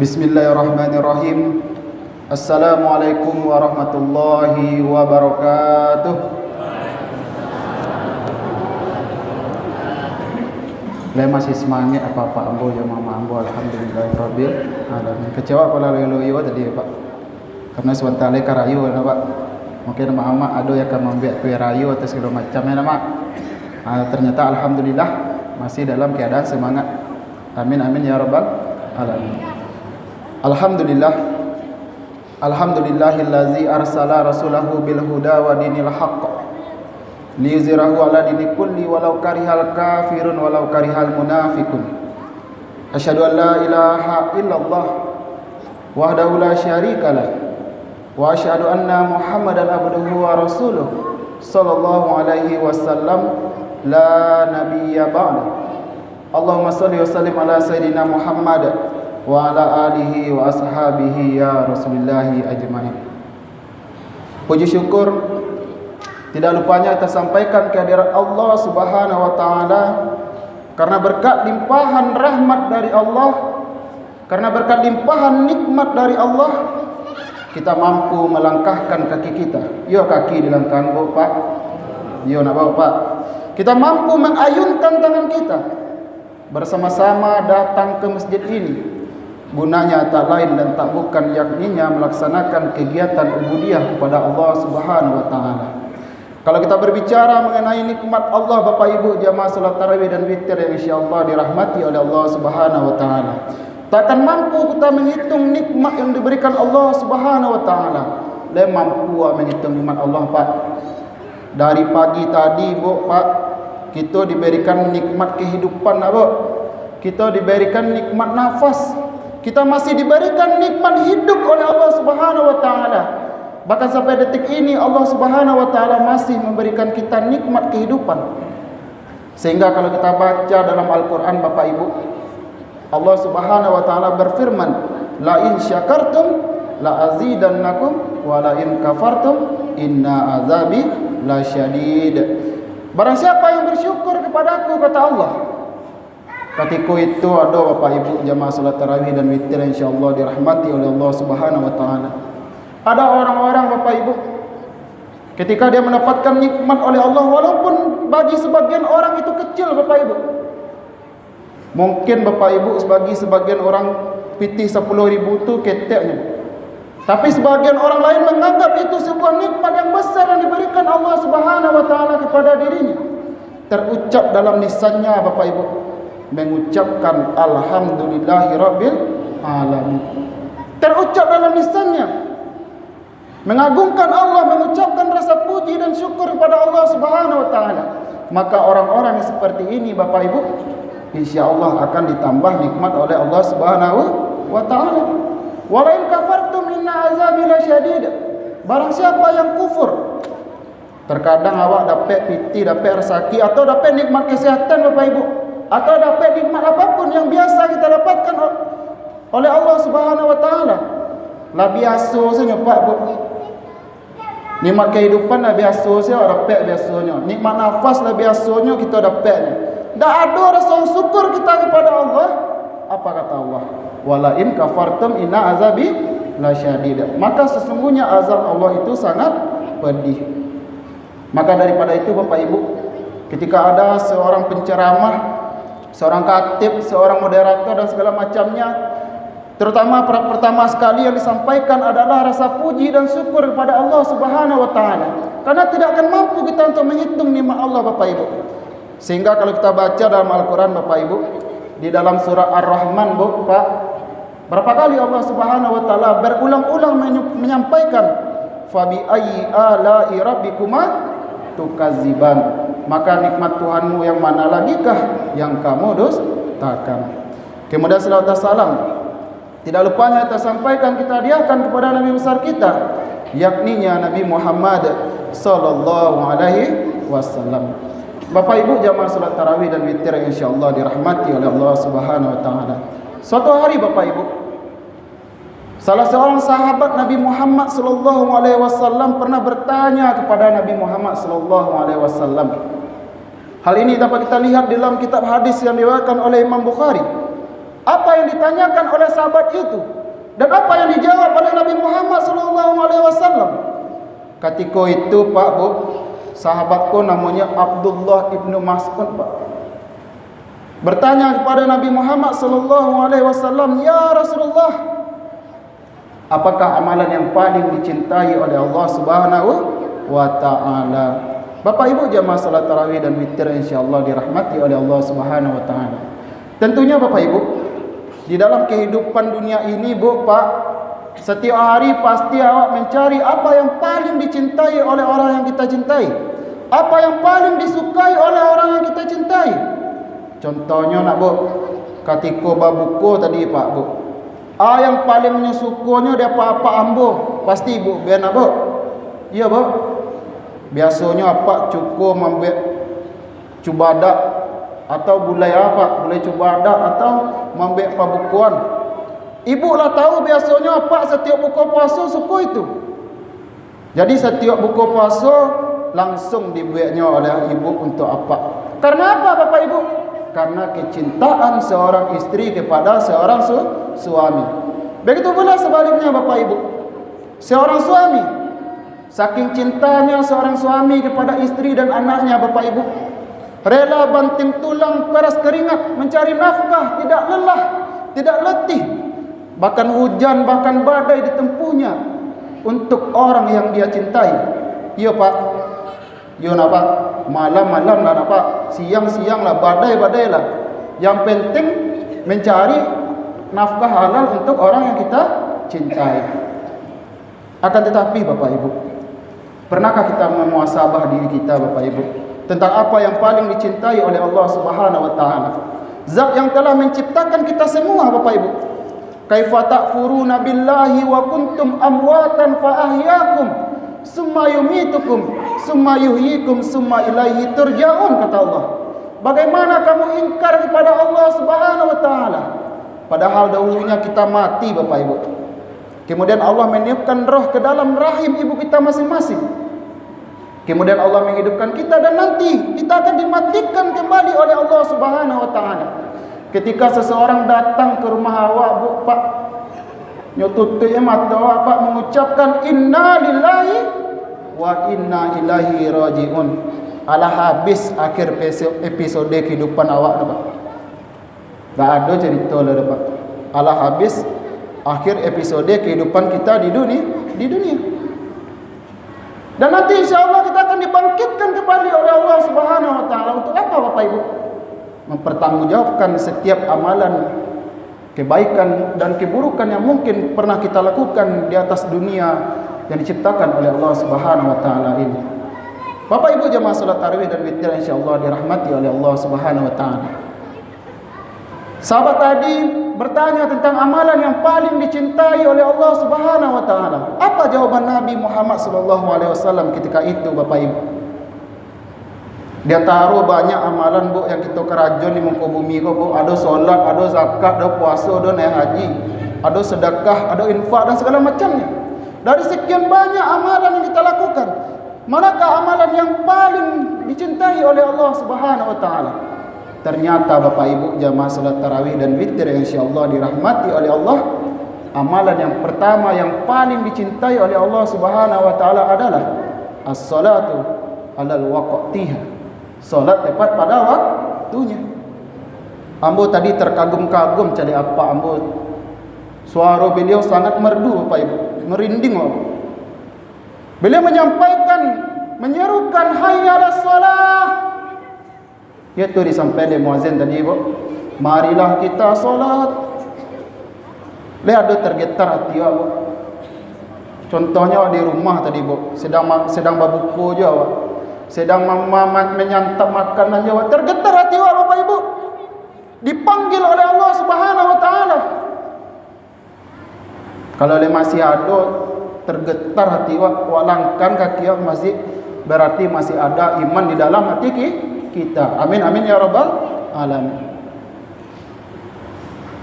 Bismillahirrahmanirrahim. Assalamualaikum warahmatullahi wabarakatuh. Saya masih semangat apa-apa ambo ya mama ambo alhamdulillahirabbil alamin. Kecewa pula lalu tadi Pak. Karena sebentar lagi karayu na Pak. Mungkin mama ada yang akan membuat kue rayu atau segala macamnya nama. Ternyata alhamdulillah masih dalam keadaan semangat. Amin amin ya rabbal alamin. Alhamdulillahillazi arsala rasulahu bil huda wa dinil haqq liyuzhirahu ala dini kulli walau karihal kafirun walau karihal munafiqun. Asyhadu an la ilaha illallah wahdahu la syarikalah wa asyhadu anna Muhammadan abduhu wa rasuluh sallallahu alaihi wasallam la nabiyya ba'da. Allahumma shalli wa sallim ala sayyidina Muhammad wa ala alihi wa ashabihi ya rasulillahi ajmain. Puji syukur tidak lupanya kita sampaikan kehadirat Allah subhanahu wa ta'ala. Karena berkat limpahan rahmat dari Allah, karena berkat limpahan nikmat dari Allah, kita mampu melangkahkan kaki kita. Yo kaki dilangkahkan Pak. Yo nak bawa Pak. Kita mampu mengayunkan tangan kita bersama-sama datang ke masjid ini. Gunanya tak lain dan tak bukan yakninya melaksanakan kegiatan ubudiyah kepada Allah Subhanahu wa taala. Kalau kita berbicara mengenai nikmat Allah Bapak Ibu jamaah salat tarawih dan witir yang insyaallah dirahmati oleh Allah Subhanahu wa taala, takkan mampu kita menghitung nikmat yang diberikan Allah Subhanahu wa taala. Dan mampu menghitung nikmat Allah Pak. Dari pagi tadi Bu Pak, kita diberikan nikmat kehidupan Bu. Kita diberikan nikmat nafas. Kita masih diberikan nikmat hidup oleh Allah Subhanahu wa taala. Bahkan sampai detik ini Allah Subhanahu wa taala masih memberikan kita nikmat kehidupan. Sehingga kalau kita baca dalam Al-Qur'an Bapak Ibu, Allah Subhanahu wa taala berfirman, "La in syakartum la azidannakum wa la in kafartum inna azabi lasyadid." Barang siapa yang bersyukur kepadaku, kata Allah, ketika itu ada Bapak Ibu jamaah salat tarawih dan witir insyaallah dirahmati oleh Allah Subhanahu wa taala. Ada orang-orang Bapak Ibu ketika dia mendapatkan nikmat oleh Allah, walaupun bagi sebagian orang itu kecil Bapak Ibu. Mungkin Bapak Ibu bagi sebagian orang pitih 10.000 itu keteknya. Tapi sebagian orang lain menganggap itu sebuah nikmat yang besar yang diberikan Allah Subhanahu wa taala kepada dirinya. Terucap dalam lisannya Bapak Ibu, mengucapkan alhamdulillahirabbil alamin. Terucap dalam lisannya mengagungkan Allah, mengucapkan rasa puji dan syukur kepada Allah Subhanahu wa taala. Maka orang-orang yang seperti ini Bapak Ibu insyaallah akan ditambah nikmat oleh Allah Subhanahu wa taala. Wa la in kafartum inna azabi lasyadid. Barang siapa yang kufur, terkadang awak dapat piti, dapat rezeki atau dapat nikmat kesehatan Bapak Ibu, atau dapat nikmat apapun yang biasa kita dapatkan oleh Allah Subhanahu wa taala. Lah biasa saja Pak Bu. Nikmat kehidupan lah biasa saja dapat biasanya. Nikmat nafas lah biasanya kita dapatnya. Tak ada rasa syukur kita kepada Allah. Apa kata Allah? Wala in kafartum inna azabi lasyadid. Maka sesungguhnya azab Allah itu sangat pedih. Maka daripada itu Bapak Ibu, ketika ada seorang penceramah, seorang khatib, seorang moderator dan segala macamnya, terutama pertama sekali yang disampaikan adalah rasa puji dan syukur kepada Allah Subhanahu wa taala. Karena tidak akan mampu kita untuk menghitung nikmat Allah Bapak Ibu. Sehingga kalau kita baca dalam Al-Qur'an Bapak Ibu, di dalam surah Ar-Rahman Bu Pak, berapa kali Allah Subhanahu wa taala berulang-ulang menyampaikan fabi ayyi ala'i rabbikuma tukadziban. Maka nikmat Tuhanmu yang mana lagikah yang kamu dustakan. Kemudian salawat dan salam tidak lupanya kita sampaikan, kita hadiahkan kepada Nabi besar kita, yakninya Nabi Muhammad sallallahu alaihi wasallam. Bapak Ibu jamaah salat tarawih dan witir yang insyaallah dirahmati oleh Allah Subhanahu wa taala. Suatu hari Bapak Ibu, salah seorang sahabat Nabi Muhammad sallallahu alaihi wasallam pernah bertanya kepada Nabi Muhammad sallallahu alaihi wasallam. Hal ini dapat kita lihat dalam kitab hadis yang diriwayatkan oleh Imam Bukhari. Apa yang ditanyakan oleh sahabat itu dan apa yang dijawab oleh Nabi Muhammad SAW. Ketika itu Pak Bu, sahabatku namanya Abdullah ibnu Mas'ud Pak, bertanya kepada Nabi Muhammad SAW, "Ya Rasulullah, apakah amalan yang paling dicintai oleh Allah Subhanahu wa taala?" Bapak Ibu jamaah salat tarawih dan witir insyaallah dirahmati oleh Allah Subhanahu wa taala. Tentunya Bapak Ibu, di dalam kehidupan dunia ini Bu Pak, setiap hari pasti awak mencari apa yang paling dicintai oleh orang yang kita cintai, apa yang paling disukai oleh orang yang kita cintai. Contohnya nak Bu, ketika babuko tadi Pak Bu, yang paling menyukunya dia apa ambo, pasti Bu ben Bu. Iya Bu. Biasanya apa cukup ambil cubadak atau bulai apa, bulai cubadak atau ambil pabukuan. Ibu lah tahu biasanya apa setiap buka puasa suku itu. Jadi setiap buka puasa langsung dibuatnya oleh ibu untuk apa? Karena apa Bapak Ibu? Karena kecintaan seorang istri kepada seorang suami. Begitu pula sebaliknya Bapak Ibu. Seorang suami, saking cintanya seorang suami kepada istri dan anaknya Bapak Ibu, rela banting tulang peras keringat mencari nafkah, tidak lelah, tidak letih, bahkan hujan, bahkan badai ditempuhnya untuk orang yang dia cintai. Iya Pak, iya nak Pak, malam-malam lah nak Pak, siang-siang lah, badai-badai lah. Yang penting mencari nafkah halal untuk orang yang kita cintai. Akan tetapi Bapak Ibu, pernahkah kita memuhasabah diri kita Bapak Ibu tentang apa yang paling dicintai oleh Allah Subhanahu wa taala? Zat yang telah menciptakan kita semua Bapak Ibu. Kaifa takfuruna billahi wa kuntum amwatan fa ahyakum summa yumitukum summa yuhyikum summa ilaihi turja'un, kata Allah. Bagaimana kamu ingkar kepada Allah Subhanahu wa taala padahal dahulunya kita mati Bapak Ibu. Kemudian Allah meniupkan roh ke dalam rahim ibu kita masing-masing. Kemudian Allah menghidupkan kita dan nanti kita akan dimatikan kembali oleh Allah Subhanahu wa taala. Ketika seseorang datang ke rumah awak Bu Pak, nyututnya mata awak Pak, mengucapkan inna lillahi wa inna ilaihi rajiun. Alah habis akhir episode kehidupan awak Pak. Tak ada cerita lah Pak. Alah habis akhir episode kehidupan kita di dunia. Dan nanti insya-Allah kita akan dibangkitkan kembali oleh Allah Subhanahu wa taala untuk apa Bapak Ibu? Mempertanggungjawabkan setiap amalan kebaikan dan keburukan yang mungkin pernah kita lakukan di atas dunia yang diciptakan oleh Allah Subhanahu wa taala ini. Bapak Ibu jemaah salat tarawih dan witir insyaallah dirahmati oleh Allah Subhanahu wa taala. Sahabat tadi bertanya tentang amalan yang paling dicintai oleh Allah Subhanahu wa taala. Apa jawaban Nabi Muhammad sallallahu alaihi wasallam ketika itu Bapak Ibu? Dia taruh banyak amalan Bu yang kita kerajaan di muka bumi kok Bu. Ada solat, ada zakat, ada puasa, ada naik haji, ada sedekah, ada infak dan segala macamnya. Dari sekian banyak amalan yang kita lakukan, manakah amalan yang paling dicintai oleh Allah Subhanahu wa taala? Ternyata Bapak Ibu jamaah salat tarawih dan witir insyaallah dirahmati oleh Allah, amalan yang pertama yang paling dicintai oleh Allah Subhanahu wa taala adalah as-salatu alal waqtiha. Salat tepat pada waktunya. Ambo tadi terkagum-kagum cari apa ambo. Suara beliau sangat merdu Bapak Ibu, merinding Bapak. Beliau menyampaikan, menyerukan hayya 'alas shalah. Itu disampaikan oleh muazin tadi Bu. Marilah kita solat. Lihat ada tergetar hati Bu. Contohnya di rumah tadi Bu, sedang babuku je awak. Sedang menyantap makanan je awak. Tergetar hati awak Bapak Ibu. Dipanggil oleh Allah Subhanahu wa taala. Kalau masih ada tergetar hati awak, langkan kaki awak masih, berarti masih ada iman di dalam hati kita. Amin amin ya rabbal alamin.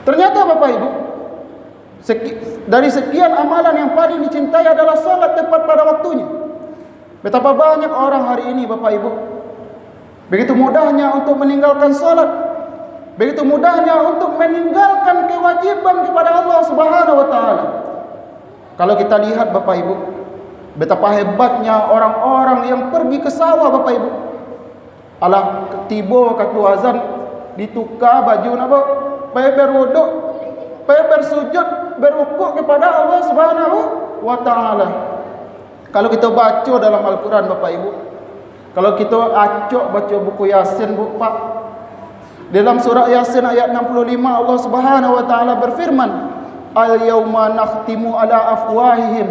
Ternyata Bapak Ibu, dari sekian amalan yang paling dicintai adalah salat tepat pada waktunya. Betapa banyak orang hari ini Bapak Ibu begitu mudahnya untuk meninggalkan salat. begitu mudahnya untuk meninggalkan kewajiban kepada Allah Subhanahu wa taala. Kalau kita lihat Bapak Ibu, betapa hebatnya orang-orang yang pergi ke sawah Bapak Ibu. Alah tiba katu azan ditukar baju napa? Pai berwuduk, pai bersujud, berukuk kepada Allah Subhanahu wa taala. Kalau kita baca dalam Al-Quran Bapak Ibu, kalau kita acok baca buku Yasin Pak, dalam surah Yasin ayat 65 Allah Subhanahu wa taala berfirman, al-yauma nakhtimu ala afwahihim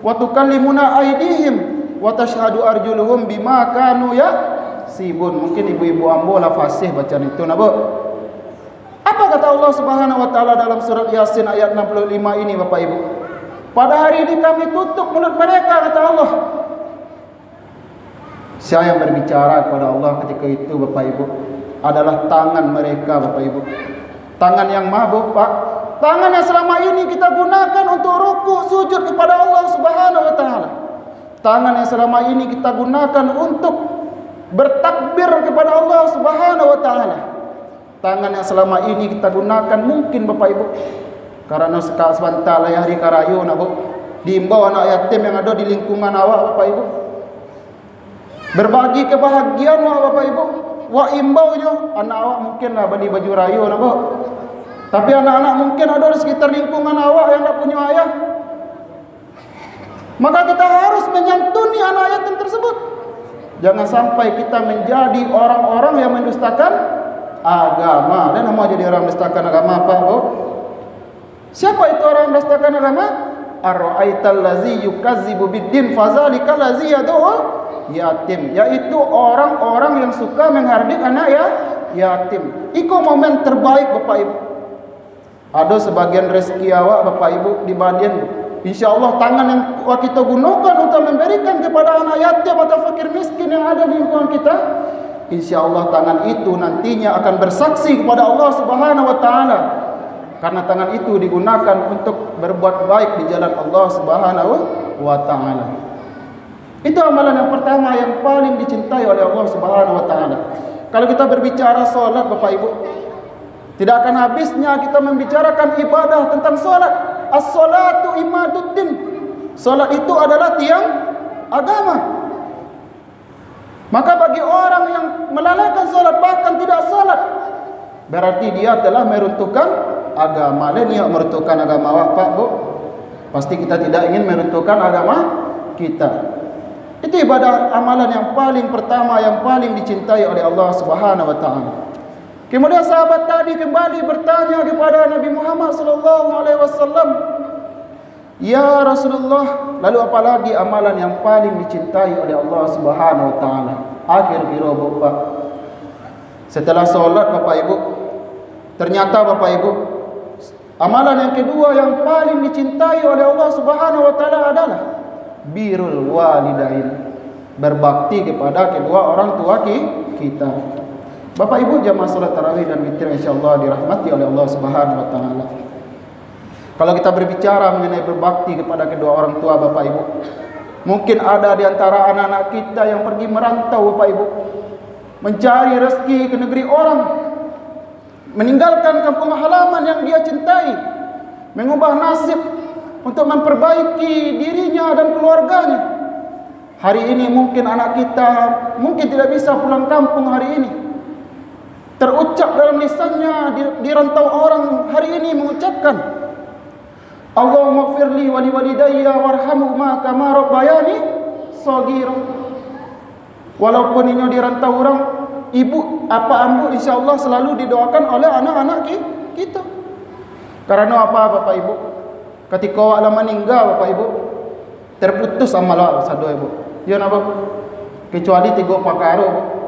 wa tukallimuna aydihim wa tashhadu arjuluhum bima kanu yaksibun. Mungkin ibu-ibu ambo lah fasih bacaan itu napa? Apa kata Allah Subhanahu wa taala dalam surat Yasin ayat 65 ini Bapak Ibu? Pada hari ini kami tutup mulut mereka, kata Allah. Siapa yang berbicara kepada Allah ketika itu Bapak Ibu? Adalah tangan mereka Bapak Ibu. Tangan yang mabuk Pak. Tangan yang selama ini kita gunakan untuk rukuk sujud kepada Allah Subhanahu wa taala. Tangan yang selama ini kita gunakan untuk bertakbir kepada Allah Subhanahu wa taala. Tangan yang selama ini kita gunakan mungkin Bapak Ibu, karena sebentar lah hari karayu nak diimbau anak yatim yang ada di lingkungan awak Bapak Ibu. Berbagi kebahagiaan Bapak Ibu. Wa imbaunya anak awak mungkin lah beli baju rayu nak. Tapi anak-anak mungkin ada di sekitar lingkungan awak yang tak punya ayah. Maka kita harus menyantuni anak yatim tersebut. Jangan sampai kita menjadi orang-orang yang mendustakan agama. Dan nama jadi orang mendustakan agama apa Bu? Siapa itu orang mendustakan agama? Ar-ra'aital ladzi yukazzibu bid-din fazalika ladzi yad'ul yatim, yaitu orang-orang yang suka menghardik anak yatim. Iko momen terbaik Bapak Ibu. Ada sebagian rezeki awak Bapak Ibu di bagian, insyaallah tangan yang kita gunakan untuk memberikan kepada anak yatim atau fakir miskin yang ada di lingkungan kita, insyaallah tangan itu nantinya akan bersaksi kepada Allah Subhanahu wa taala. Karena tangan itu digunakan untuk berbuat baik di jalan Allah Subhanahu wa taala. Itu amalan yang pertama yang paling dicintai oleh Allah Subhanahu wa taala. Kalau kita berbicara salat Bapak Ibu, tidak akan habisnya kita membicarakan ibadah tentang salat. As-salatu imaduddin. Salat itu adalah tiang agama. Maka bagi orang yang melalaikan salat bahkan tidak salat, berarti dia telah meruntuhkan agama. Dan dia meruntuhkan agama Pak Bu. Pasti kita tidak ingin meruntuhkan agama kita. Itu ibadah amalan yang paling pertama, yang paling dicintai oleh Allah Subhanahu wa taala. Kemudian sahabat tadi kembali bertanya kepada Nabi Muhammad sallallahu alaihi wasallam, "Ya Rasulullah, lalu apalagi amalan yang paling dicintai oleh Allah Subhanahu wa taala?" Akhir kira Bapak, setelah salat Bapak Ibu, ternyata Bapak Ibu, amalan yang kedua yang paling dicintai oleh Allah Subhanahu wa taala adalah birrul walidain, berbakti kepada kedua orang tua kita. Bapak Ibu jamaah salat tarawih dan witir insyaallah dirahmati oleh Allah Subhanahu wa taala. Kalau kita berbicara mengenai berbakti kepada kedua orang tua Bapak Ibu, mungkin ada di antara anak-anak kita yang pergi merantau Bapak Ibu, mencari rezeki ke negeri orang, meninggalkan kampung halaman yang dia cintai, mengubah nasib untuk memperbaiki dirinya dan keluarganya. Hari ini mungkin anak kita mungkin tidak bisa pulang kampung hari ini. Terucap dalam lisannya di rantau orang hari ini mengucapkan, Allahumma gfirli wa liwalidayya warhamhuma kama rabbayani shaghira. Walaupun ini di rantau orang, ibu apa ambu insyaallah selalu didoakan oleh anak-anak kita. Karena apa Bapak Ibu? Ketika awak meninggal Bapak Ibu, terputus amal awak sado Ibu. Ya napa? Kecuali 3 perkara.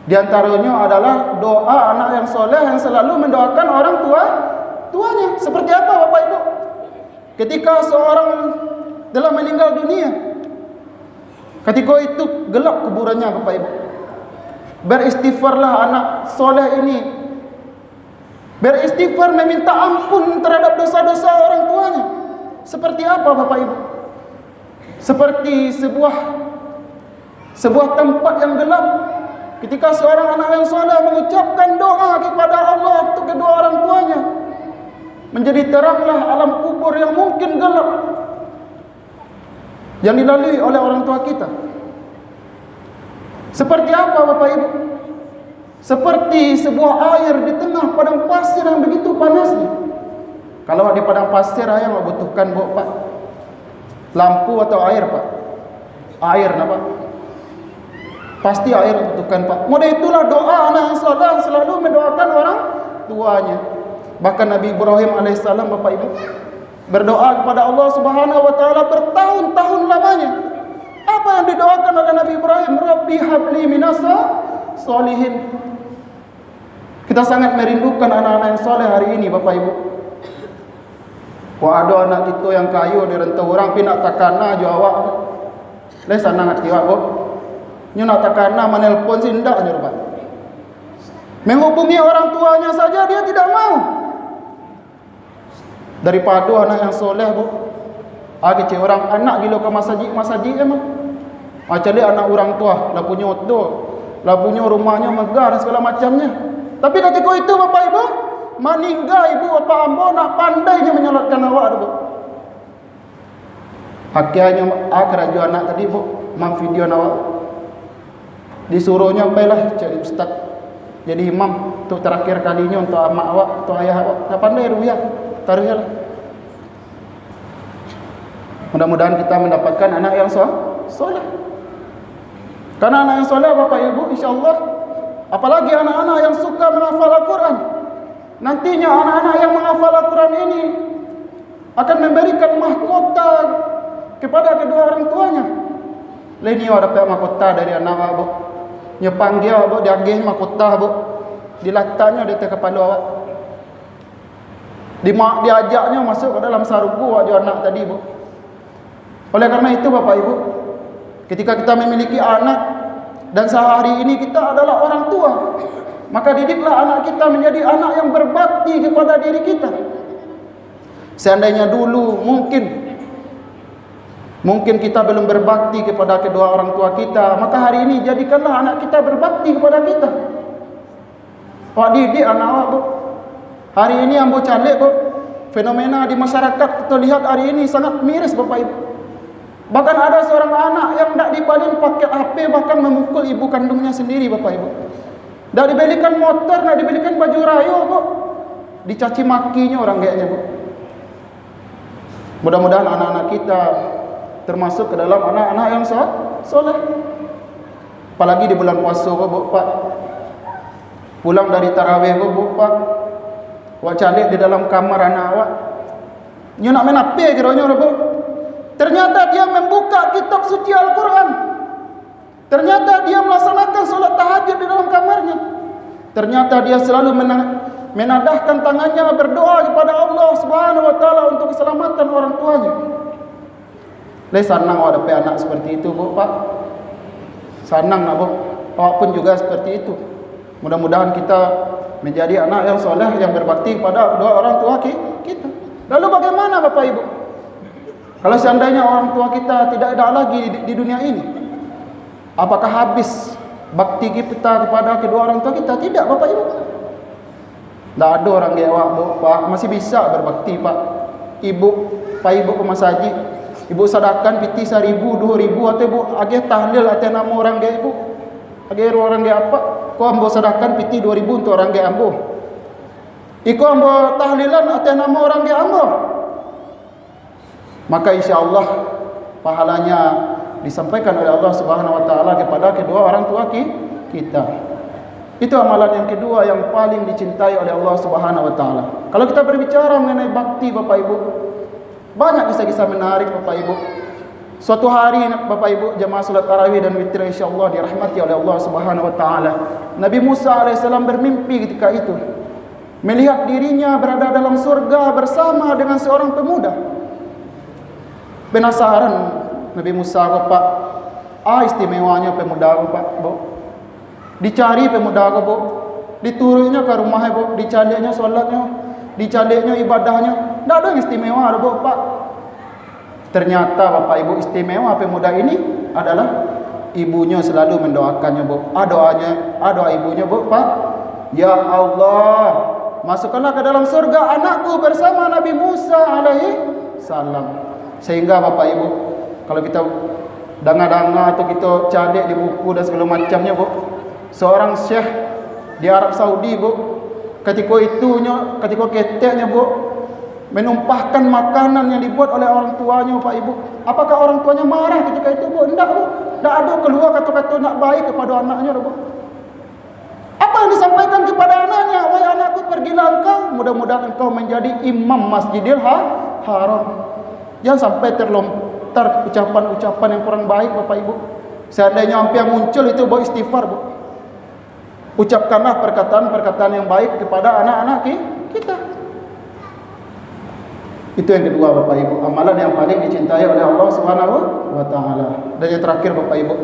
Di antaranya adalah doa anak yang soleh yang selalu mendoakan orang tuanya. Seperti apa Bapak Ibu? Ketika seorang telah meninggal dunia, ketika itu gelap kuburannya Bapak Ibu, beristighfarlah anak soleh ini, beristighfar meminta ampun terhadap dosa-dosa orang tuanya. Seperti apa Bapak Ibu? Seperti sebuah tempat yang gelap, Ketika seorang anak yang soleh mengucapkan doa kepada Allah untuk kedua orang tuanya, menjadi teranglah alam kubur yang mungkin gelap yang dilalui oleh orang tua kita. Seperti apa Bapak Ibu? Seperti sebuah air di tengah padang pasir yang begitu panasnya. Kalau di padang pasir yang membutuhkan Pak, lampu atau air Pak? Air Pak. Pasti air membutuhkan Pak. Model itulah doa anak yang soleh selalu mendoakan orang tuanya. Bahkan Nabi Ibrahim alaihissalam Bapak Ibu berdoa kepada Allah Subhanahu wa taala bertahun-tahun lamanya. Apa yang didoakan oleh Nabi Ibrahim? Rabbi habli minasa solihin. Kita sangat merindukan anak-anak yang soleh hari ini Bapak Ibu. Wah, ada anak kita yang kayu di rentau orang pinak takana jo awak. Le sanang hati awak, Bob. Nyo nak takana menelpon sindak nyo Pak. Menghubungi orang tuanya saja dia tidak mau. Daripada anak yang soleh Bu. Kecil orang anak gila ke masjid emang. Macam dia anak orang tua, lah punya auto, lah punya rumahnya megah dan segala macamnya. Tapi ketika itu Bapak Ibu, meninggal ibu bapak ambo nak pandainya menyolatkan awak tu. Hakianya kerajaan anak tadi Bu, mam video awak. Disuruhnya baiklah jadi ustaz, jadi imam untuk terakhir kalinya untuk amak awak, untuk ayah awak. Tak pandai ruya, taruhlah. Mudah-mudahan kita mendapatkan anak yang soleh. Karena anak yang soleh Bapak Ibu insya-Allah, apalagi anak-anak yang suka menghafal Al-Quran. Nantinya anak-anak yang menghafal Al-Quran ini akan memberikan mahkota kepada kedua orang tuanya. Lainnya dapat mahkota dari anak awak. Nyepanggil awak diagih mahkota awak. Dilatanya di atas kepala awak. Diajaknya masuk ke dalam sarugu awak anak tadi Bu. Oleh karena itu Bapak Ibu, ketika kita memiliki anak dan sehari ini kita adalah orang tua, maka didiklah anak kita menjadi anak yang berbakti kepada diri kita. Seandainya dulu mungkin kita belum berbakti kepada kedua orang tua kita, maka hari ini jadikanlah anak kita berbakti kepada kita. Pak didik anak awak Bu. Hari ini ambo calik Bu. Fenomena di masyarakat kita lihat hari ini sangat miris Bapak Ibu. Bahkan ada seorang anak yang tak dipalin pakai HP, bahkan memukul ibu kandungnya sendiri Bapak Ibu. Tak dibelikan motor, tak dibelikan baju rayo Bu. Dicaci makinya orang kayaknya Bu. Mudah-mudahan anak-anak kita termasuk ke dalam anak-anak yang soleh. Apalagi di bulan puasa Bu Pak. Pulang dari tarawih Bu Pak. Wak calik di dalam kamar anak awak. Nyo nak main apa kiranya Bu? Ternyata dia membuka kitab suci Al-Quran. Ternyata dia melaksanakan solat tahajud di dalam kamarnya. Ternyata dia selalu menadahkan tangannya berdoa kepada Allah Subhanahu wa taala untuk keselamatan orang tuanya. Le sanang awak dapat anak seperti itu Bu Pak. Sanang nak Bu. Awak pun juga seperti itu. Mudah-mudahan kita menjadi anak yang soleh, yang berbakti pada kedua orang tua kita. Lalu bagaimana Bapak Ibu? Kalau seandainya orang tua kita tidak ada lagi di dunia ini, apakah habis bakti kita kepada kedua orang tua kita? Tidak Bapak Ibu. Tak ada orang kayak awak Bu Pak, masih bisa berbakti Pak. Ibu, Pak Ibu ke masjid, Ibu sadakan piti 1,000, 2,000 atau Ibu agih tahlil atas nama orang kayak Ibu. Agih orang kayak apa? Kau ambo sadakan piti 2,000 untuk orang kayak ambo. Iko ambo tahlilan atas nama orang kayak ambo. Maka insya-Allah pahalanya disampaikan oleh Allah Subhanahu wa taala kepada kedua orang tua kita. Itu amalan yang kedua yang paling dicintai oleh Allah Subhanahu wa taala. Kalau kita berbicara mengenai bakti Bapak Ibu, banyak kisah-kisah menarik Bapak Ibu. Suatu hari Bapak Ibu jemaah salat tarawih dan witir insyaallah dirahmati oleh Allah Subhanahu wa taala. Nabi Musa alaihissalam bermimpi ketika itu melihat dirinya berada dalam surga bersama dengan seorang pemuda. Penasaran Nabi Musa Bapak, istimewanya pemuda Bapak Bu. Dicari pemuda Bu, diturunnya ke rumahnya Bu, dicaliknya solatnya, dicaliknya ibadahnya. Tak ada yang istimewa Bu Pak. Ternyata Bapak Ibu istimewa pemuda ini adalah ibunya selalu mendoakannya, Bu. Doa ibunya, Bu, Pak. Ya Allah, masukkanlah ke dalam surga anakku bersama Nabi Musa alaihi salam. Sehingga Bapak Ibu, kalau kita dengar-dengar atau kita cadek di buku dan segala macamnya, Bu, seorang syekh di Arab Saudi, Bu, ketika keteknya, Bu, menumpahkan makanan yang dibuat oleh orang tuanya, Pak Ibu. Apakah orang tuanya marah ketika itu, Bu? Tidak, Bu. Tidak ada keluar kata-kata nak baik kepada anaknya, Bu. Apa yang disampaikan kepada anaknya? Wahai anakku, pergilah engkau, mudah-mudahan engkau menjadi imam Masjidil Haram. Jangan sampai terlontar ucapan-ucapan yang kurang baik, Bapak Ibu. Seandainya hampir muncul itu, Bu, istighfar, Bu. Ucapkanlah perkataan-perkataan yang baik kepada anak-anak kita. Itu yang kedua, Bapak Ibu, amalan yang paling dicintai oleh Allah Subhanahu wa taala. Dan yang terakhir, Bapak Ibu,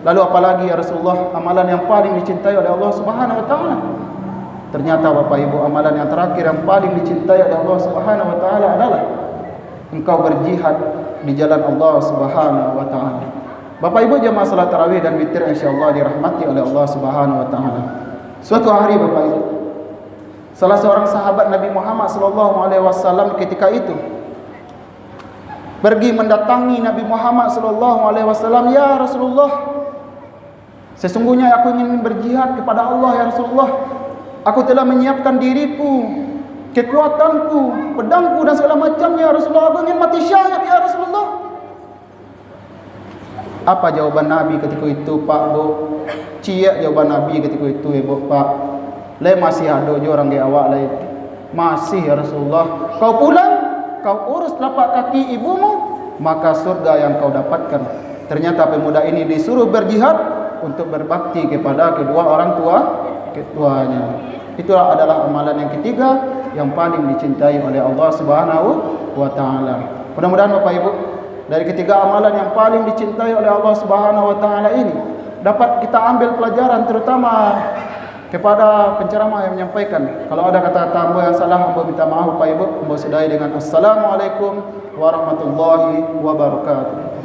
lalu apalagi ya Rasulullah amalan yang paling dicintai oleh Allah Subhanahu wa taala? Ternyata Bapak Ibu, amalan yang terakhir yang paling dicintai oleh Allah Subhanahu wa taala adalah engkau berjihad di jalan Allah Subhanahu wa taala. Bapak Ibu jemaah salat tarawih dan witir insyaallah dirahmati oleh Allah Subhanahu wa taala. Suatu hari, Bapak Ibu, salah seorang sahabat Nabi Muhammad sallallahu alaihi wasallam ketika itu pergi mendatangi Nabi Muhammad sallallahu alaihi wasallam, "Ya Rasulullah, sesungguhnya aku ingin berjihad kepada Allah, ya Rasulullah. Aku telah menyiapkan diriku, kekuatanku, pedangku dan segala macamnya, ya Rasulullah. Aku ingin mati syahid, ya Rasulullah." Apa jawaban Nabi ketika itu, Pak, Bu? Cia jawaban Nabi ketika itu, ya, Bu, Pak. Le masih ada je orang ke awak lain. Masih, ya Rasulullah. Kau pulang, kau urus telapak kaki ibumu, maka surga yang kau dapatkan. Ternyata pemuda ini disuruh berjihad untuk berbakti kepada kedua orang tuanya. Itulah adalah amalan yang ketiga yang paling dicintai oleh Allah Subhanahu wa taala. Mudah-mudahan Bapak Ibu, dari ketiga amalan yang paling dicintai oleh Allah Subhanahu wa taala ini dapat kita ambil pelajaran, terutama kepada penceramah yang menyampaikan. Kalau ada kata-kata hamba yang salah, hamba minta maaf Bapak Ibu. Hamba sudahi dengan assalamualaikum warahmatullahi wabarakatuh.